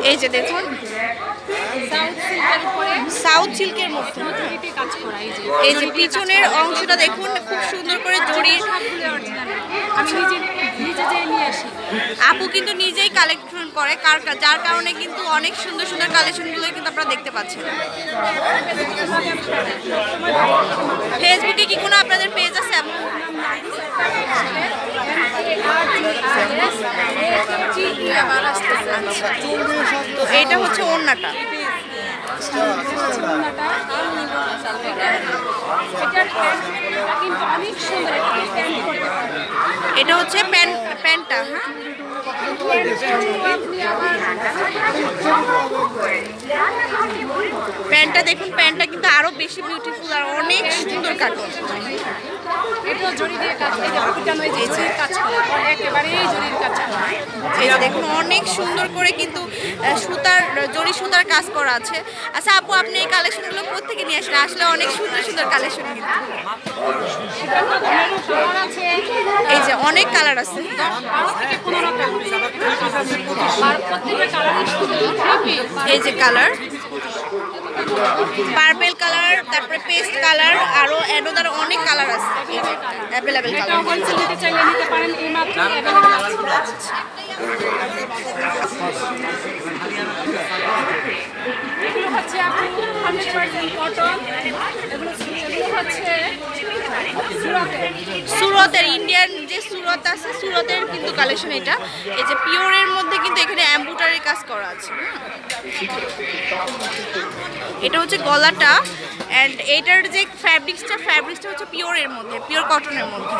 এই যে দেখুন সাউথ সিল্কের মধ্যে এই যে পিছনের অংশটা দেখুন খুব সুন্দর করে জড়িয়ে আপু কিন্তু নিজেই কালেকশন করে যার কারণে কিন্তু অনেক সুন্দর সুন্দর কালেকশনগুলো কিন্তু আপনারা দেখতে পাচ্ছেন। ফেসবুকে কি কোনো আপনাদের পেজ আছে? তো এটা হচ্ছে ওড়নাটা, এটা হচ্ছে প্যান্টটা। প্যান্টটা দেখুন, প্যান্টটা কিন্তু আরো বেশি বিউটিফুল আর অনেক সুন্দর কাটন। দেখুন অনেক সুন্দর করে কিন্তু জরি সুতার কাজ করা আছে। আচ্ছা আপু, আপনি এই কালেকশনগুলো কোথেকে নিয়ে আসলে? আসলে অনেক সুন্দর সুন্দর কালেকশন কিন্তু এই যে অনেক কালার আছে। এই যে কালার পার্পল কালার, তারপরে পেস্ট কালার, আরো অ্যানোদার অনেক কালার আছে অ্যাভেলেবেল কালার। হোলসেল নিতে চাইলে নিতে পারেন, এই মাত্র অ্যাভেলেবেল আছে। এগুলো হচ্ছে আপনি 100% কটন, এগুলো হচ্ছে সুরতের, ইন্ডিয়ান যে সুরত আছে সুরতের কিন্তু কালেকশন এটা। এই যে পিওরের মধ্যে কিন্তু এখানে এমব্রয়ডারি কাজ করা আছে। এটা হচ্ছে গলাটা, এন্ড এটার যে ফ্যাব্রিক্সটা হচ্ছে পিওরের মধ্যে, পিওর কটনের মধ্যে।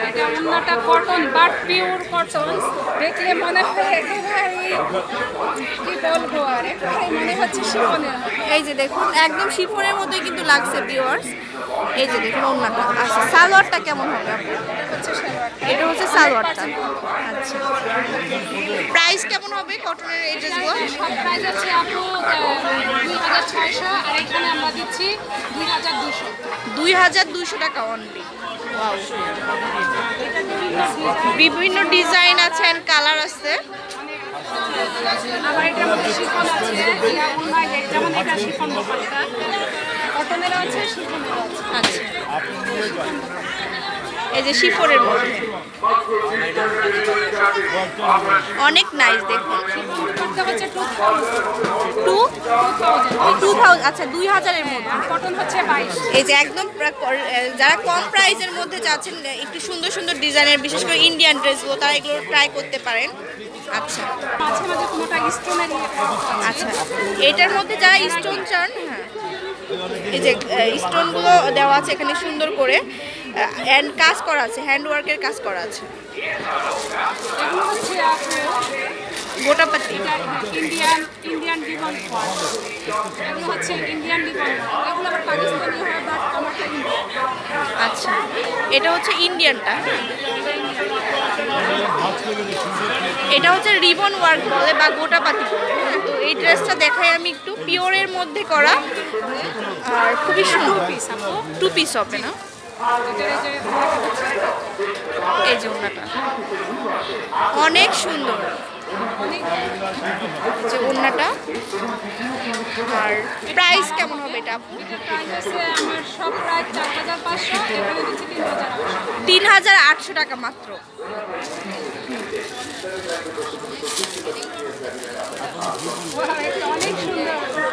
এটা ওন্নাটা কটন বাট পিওর কটন, দেখলে মনে হয় একেবারে কি বলবো, আর একেবারে মনে হচ্ছে শিফনের। এই যে দেখুন একদম শিফনের মধ্যে কিন্তু লাগছে ভিউয়ার্স। এই যে দেখুন ওন্নাটা। আচ্ছা সালোয়ারটা কেমন হবে আপু? এটা হচ্ছে সালোয়ারটা। আচ্ছা প্রাইস কেমন হবে কটনের এই ড্রেসগুলো? সব প্রাইস আছে আপু 2600, আর এখানে আমরা দিচ্ছি 2200। 2200 টাকা অনলি। ওয়াও, বিভিন্ন ডিজাইন আছে এন্ড কালার আছে। আবার এটার মধ্যে শিফন আছে, যেমন এটা শিফন দোপাট্টা, কটনের আছে, শিফনের আছে। আচ্ছা এই যে শিফনের মধ্যে অনেক নাইস। দেখুন আচ্ছা 2000-এর মধ্যে, কটন হচ্ছে 22। এই যে একদম যারা কম প্রাইসের মধ্যে চাচ্ছেন একটু সুন্দর সুন্দর ডিজাইনের, বিশেষ করে ইন্ডিয়ান ড্রেসগুলো, তারা এগুলো ট্রাই করতে পারেন। আচ্ছা মাঝে মাঝে কোনোটা স্টোনের, আচ্ছা এটার মধ্যে যারা স্টোন চান, হ্যাঁ এই যে স্টোনগুলো দেওয়া আছে এখানে সুন্দর করে, এন্ড কাজ করা আছে, হ্যান্ডওয়ার্কের কাজ করা আছে। এগুলো হচ্ছে গোটাপাতি ইন্ডিয়ান রিবন ওয়ার্ক, এগুলো হচ্ছে ইন্ডিয়ান রিবন ওয়ার্ক, এগুলো আবার পাকিস্তানি হয়, বাট আমারটা ইন্ডিয়ান। আচ্ছা এটা হচ্ছে ইন্ডিয়ানটা, এটা হচ্ছে রিবন ওয়ার্ক বলে বা গোটাপাতি বলে। তো এই ড্রেসটা দেখাই আমি একটু, পিওরের মধ্যে করা আর খুবই সুন্দর। টু পিস হবে না? এই যে ওড়নাটা অনেক সুন্দর, যে ওড়নাটা। আর প্রাইস কেমন হবে এটা আপু? আমার সব প্রাইস 4500, এখানে দিচ্ছি 3800 টাকা মাত্র।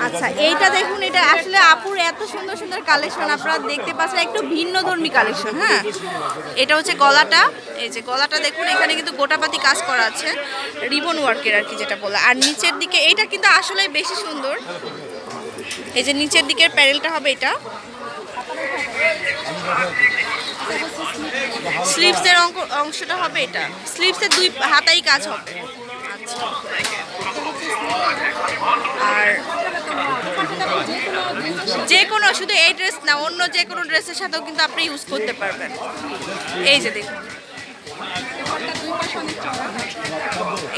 আচ্ছা এইটা দেখুন, এটা আসলে আপুর এত সুন্দর সুন্দর কালেকশন আপনারা দেখতে পাচ্ছেন, একটু ভিন্নধর্মী কালেকশন। হ্যাঁ এটা হচ্ছে গলাটা, এই যে গলাটা দেখুন এখানে কিন্তু গোটাপাতি কাজ করা আছে, রিবন ওয়ার্কের আর কি যেটা বলে। আর নিচের দিকে এইটা কিন্তু আসলে বেশি সুন্দর, এই যে নিচের দিকের প্যানেলটা হবে এটা। স্লিভসের অংশটা হবে এটা, স্লিভসের দুই হাতাই কাজ হবে। আচ্ছা আর যে কোনো, শুধু এই ড্রেস না, অন্য যে কোনো ড্রেসের সাথেও কিন্তু আপনি ইউজ করতে পারবেন। এই যে দেখুন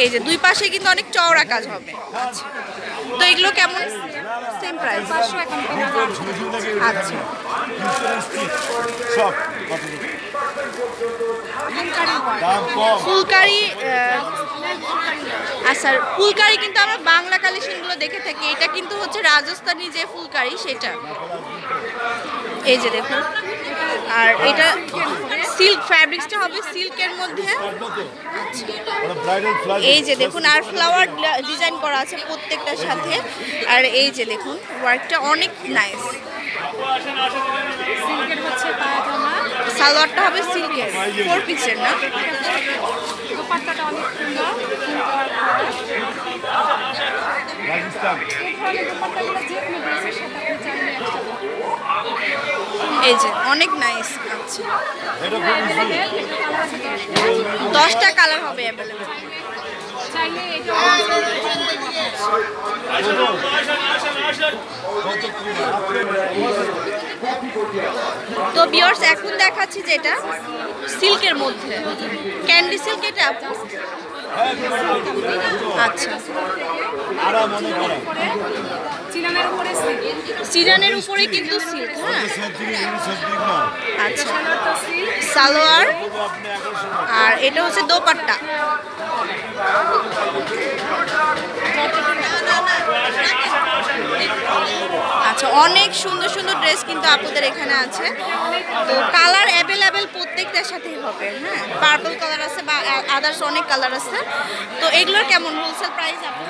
এই যে দুই পাশে কিন্তু অনেক চওড়া কাজ হবে। আচ্ছা তো এগুলো কেমন? সেম প্রাইস 500 এখন। আচ্ছা ফুলকারি। আচ্ছা, ফুলকারি কিন্তু আমরা বাংলা কালেকশনগুলো দেখে থাকি, এটা কিন্তু হচ্ছে রাজস্থানী যে ফুলকারি সেটা। এই যে দেখুন, আর এটা সিল্ক, ফ্যাব্রিক্সটা হবে সিল্কের মধ্যে। এই যে দেখুন, আর ফ্লাওয়ার ডিজাইন করা আছে প্রত্যেকটার সাথে। আর এই যে দেখুন, ওয়ার্কটা অনেক নাইস। সালোয়ারটা হবে সিল্কের, 4 পিসের না? এই যে অনেক নাইস। আচ্ছা, 10টা কালার হবে অ্যাভেলেবল। তো ভিউয়ার্স, এখন দেখাচ্ছি যেটা সিল্কের মধ্যে, ক্যান্ডি সিল্ক। এটা আচ্ছা, চিরানের উপরে কিন্তু সিল্ক। হ্যাঁ, আচ্ছা, সালোয়ার, আর এটা হচ্ছে দোপাট্টা। আচ্ছা, অনেক সুন্দর সুন্দর ড্রেস কিন্তু আপনাদের এখানে আছে। তো কালার অ্যাভেলেবেল প্রত্যেকটার সাথেই হবে। হ্যাঁ, পার্পল কালার আছে বা আদার্স অনেক কালার আছে। তো এগুলোর কেমন হোলসেল প্রাইস আপু?